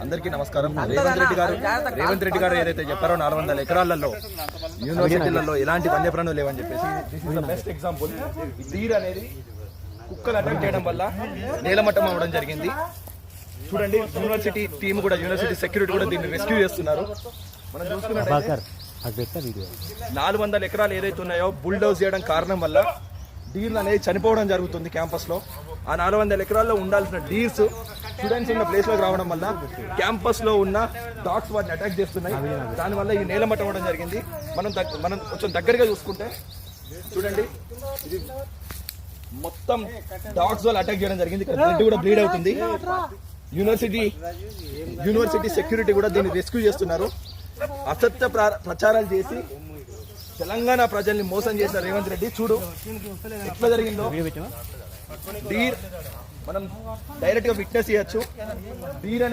అందరికీ నమస్కారం. రేవంత్ రెడ్డి గారు ఏదైతే చెప్పారో 400 ఎకరాలలో యూనివర్సిటీలలో ఎలాంటి వన్యప్రాణులు లేవని చెప్పేసి this is the best example. Deer అనేది కుక్కలు అటాక్ చేయడం వల్ల నేలమట్టం అవ్వడం జరిగింది. చూడండి, యూనివర్సిటీ టీమ్ కూడా, యూనివర్సిటీ సెక్యూరిటీ కూడా దీన్ని రెస్క్యూ చేస్తున్నారు. మనం చూసుకున్నట్లయితే 400 ఎకరాలు ఏదైతే ఉన్నాయో బుల్డోజ్ చేయడం కారణం వల్ల డీర్లు అనేది చనిపోవడం జరుగుతుంది క్యాంపస్లో. ఆ 400 ఎకరాల్లో ఉండాల్సిన డీర్స్ స్టూడెంట్స్ ఉన్న ప్లేస్లోకి రావడం వల్ల క్యాంపస్లో ఉన్న డాగ్స్ వాటిని అటాక్ చేస్తున్నాయి. దానివల్ల ఈ నేలమట్టం అవ్వడం జరిగింది. మనం కొంచెం దగ్గరగా చూసుకుంటే చూడండి, ఇది మొత్తం డాగ్స్ వల్ల అటాక్ చేయడం జరిగింది. ఇక్కడ బ్లడ్ కూడా బ్లీడ్ అవుతుంది. యూనివర్సిటీ సెక్యూరిటీ కూడా దీన్ని రెస్క్యూ చేస్తున్నారు. అసత్య ప్రచారాలు చేసి తెలంగాణ ప్రజల్ని మోసం చేసిన రేవంత్ రెడ్డి చూడు ఎట్లా జరిగిందో. డీర్ మనం డైరెక్ట్ గా విట్నెస్ చేయొచ్చు. డీర్